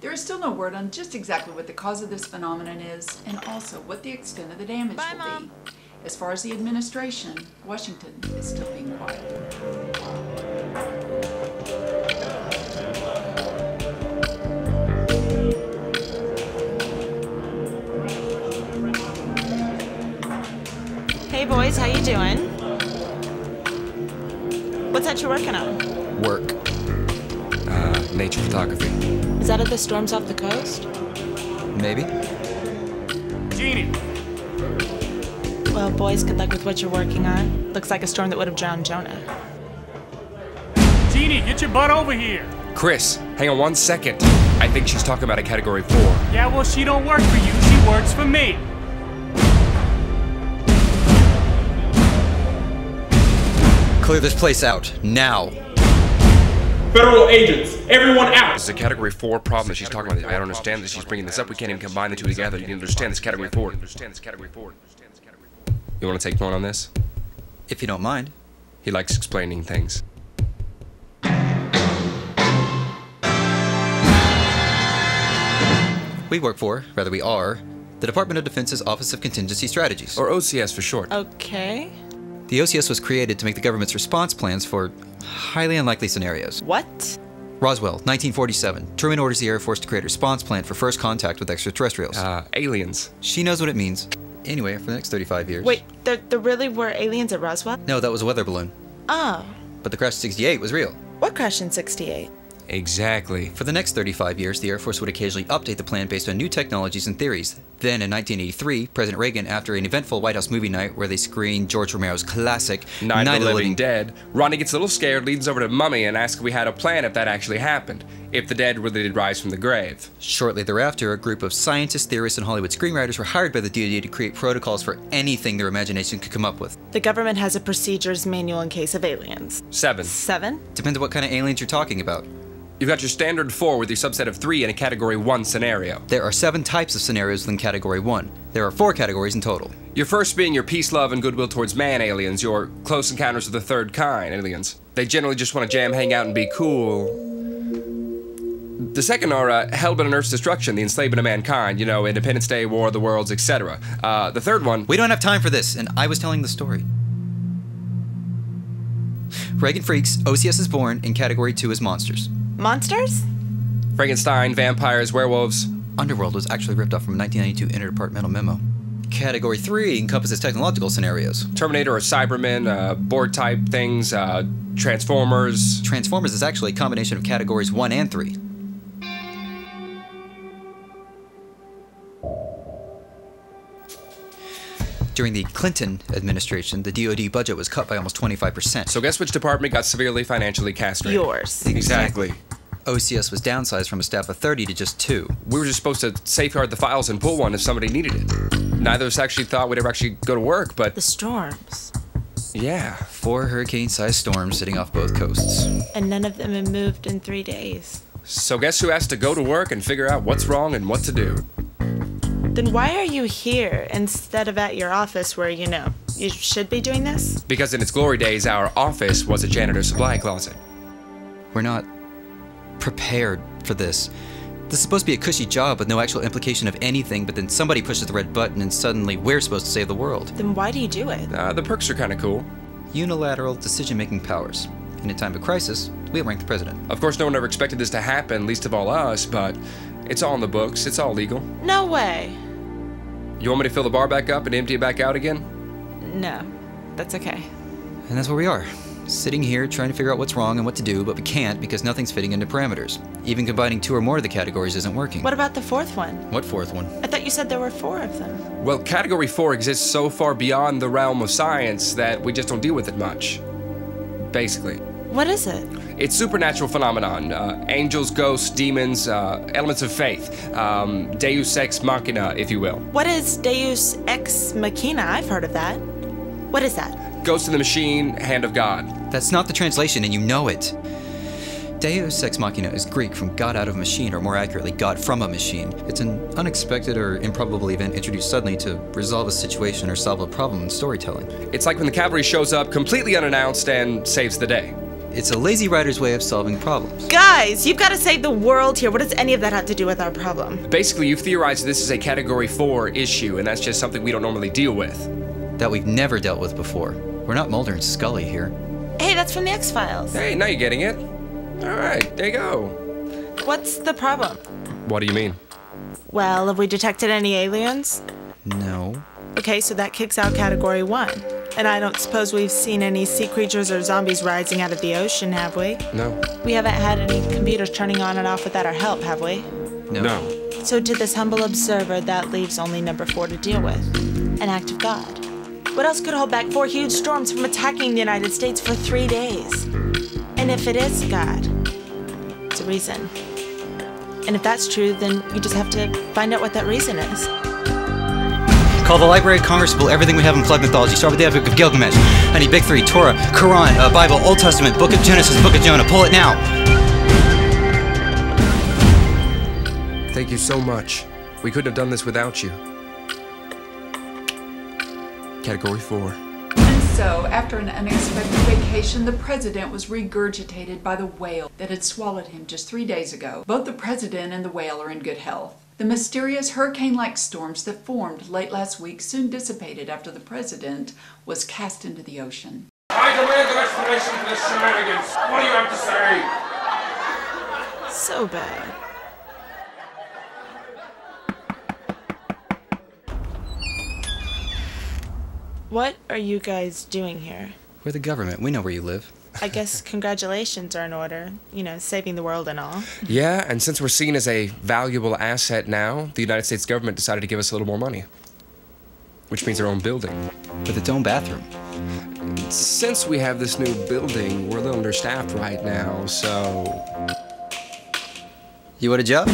There is still no word on just exactly what the cause of this phenomenon is, and also what the extent of the damage Bye, will Mom. be. As far as the administration, Washington is still being quiet. Hey boys, how you doing? What's that you're working on? Work. Nature photography. Is that of the storms off the coast? Maybe. Jeannie! Well, boys, good luck with what you're working on. Looks like a storm that would have drowned Jonah. Jeannie, get your butt over here! Chris, hang on 1 second. I think she's talking about a Category 4. Yeah, well, she don't work for you, she works for me. Clear this place out, now. Federal agents, everyone out! This is a Category 4 problem that she's talking about. I don't understand that she's bringing this up. We can't even combine the two together. You need to understand this Category 4. You want to take point on this? If you don't mind. He likes explaining things. We work for, rather we are, the Department of Defense's Office of Contingency Strategies. Or OCS for short. Okay. The OCS was created to make the government's response plans for highly unlikely scenarios. What? Roswell, 1947. Truman orders the Air Force to create a response plan for first contact with extraterrestrials. Aliens. She knows what it means. Anyway, for the next 35 years. Wait, there really were aliens at Roswell? No, that was a weather balloon. Oh. But the crash in 68 was real. What crashed in 68? Exactly. For the next 35 years, the Air Force would occasionally update the plan based on new technologies and theories. Then, in 1983, President Reagan, after an eventful White House movie night where they screened George Romero's classic Night of the Living Dead, Ronnie gets a little scared, leans over to Mummy and asks if we had a plan if that actually happened. If the dead really did rise from the grave. Shortly thereafter, a group of scientists, theorists, and Hollywood screenwriters were hired by the DoD to create protocols for anything their imagination could come up with. The government has a procedures manual in case of aliens. 7. 7? Depends on what kind of aliens you're talking about. You've got your standard 4 with your subset of 3 in a Category 1 scenario. There are 7 types of scenarios within Category 1. There are 4 categories in total. Your first being your peace, love, and goodwill towards man aliens, your close encounters of the third kind aliens. They generally just want to jam, hang out, and be cool. The second are hell-bent on Earth's destruction, the enslavement of mankind, you know, Independence Day, War of the Worlds, etc. The third one... We don't have time for this, and I was telling the story. Reagan freaks, OCS is born, and Category 2 is monsters. Monsters? Frankenstein, vampires, werewolves. Underworld was actually ripped off from a 1992 interdepartmental memo. Category 3 encompasses technological scenarios. Terminator or Cybermen, Borg-type things, Transformers. Transformers is actually a combination of Categories 1 and 3. During the Clinton administration, the DoD budget was cut by almost 25%. So guess which department got severely financially castrated? Yours. Exactly. OCS was downsized from a staff of 30 to just 2. We were just supposed to safeguard the files and pull one if somebody needed it. Neither of us actually thought we'd ever actually go to work, but... The storms. Yeah. 4 hurricane-sized storms sitting off both coasts. And none of them have moved in 3 days. So guess who has to go to work and figure out what's wrong and what to do? Then why are you here instead of at your office where, you know, you should be doing this? Because in its glory days, our office was a janitor's supply closet. We're not prepared for this. This is supposed to be a cushy job with no actual implication of anything, but then somebody pushes the red button and suddenly we're supposed to save the world. Then why do you do it? The perks are kind of cool. Unilateral decision-making powers. In a time of crisis, we outrank the president. Of course, no one ever expected this to happen, least of all us, but it's all in the books. It's all legal. No way. You want me to fill the bar back up and empty it back out again? No, that's okay. And that's where we are. Sitting here trying to figure out what's wrong and what to do, but we can't because nothing's fitting into parameters. Even combining 2 or more of the categories isn't working. What about the 4th one? What 4th one? I thought you said there were 4 of them. Well, Category 4 exists so far beyond the realm of science that we just don't deal with it much. Basically. What is it? It's supernatural phenomenon. Angels, ghosts, demons, elements of faith. Deus ex machina, if you will. What is Deus ex machina? I've heard of that. What is that? Ghost in the machine, hand of God. That's not the translation, and you know it. Deus ex machina is Greek from God out of a machine, or more accurately, God from a machine. It's an unexpected or improbable event introduced suddenly to resolve a situation or solve a problem in storytelling. It's like when the cavalry shows up completely unannounced and saves the day. It's a lazy writer's way of solving problems. Guys, you've got to save the world here. What does any of that have to do with our problem? Basically, you've theorized this is a Category 4 issue, and that's just something we don't normally deal with. That we've never dealt with before. We're not Mulder and Scully here. Hey, that's from the X-Files. Hey, now you're getting it. All right, there you go. What's the problem? What do you mean? Well, have we detected any aliens? No. Okay, so that kicks out Category 1. And I don't suppose we've seen any sea creatures or zombies rising out of the ocean, have we? No. We haven't had any computers turning on and off without our help, have we? No. So to this humble observer, that leaves only number 4 to deal with. An act of God. What else could hold back 4 huge storms from attacking the United States for 3 days? And if it is God, it's a reason. And if that's true, then you just have to find out what that reason is. Call the Library of Congress, pull everything we have in flood mythology. Start with the Epic of Gilgamesh. I need Big 3, Torah, Quran, Bible, Old Testament, Book of Genesis, Book of Jonah. Pull it now. Thank you so much. We couldn't have done this without you. Category 4. And so, after an unexpected vacation, the president was regurgitated by the whale that had swallowed him just 3 days ago. Both the president and the whale are in good health. The mysterious hurricane-like storms that formed late last week soon dissipated after the president was cast into the ocean. I demand an explanation for this shenanigans. What do you have to say? So bad. What are you guys doing here? We're the government. We know where you live. I guess congratulations are in order. You know, saving the world and all. Yeah, and since we're seen as a valuable asset now, the United States government decided to give us a little more money. Which means our own building. With a dome bathroom. Since we have this new building, we're a little understaffed right now, so... You want a job?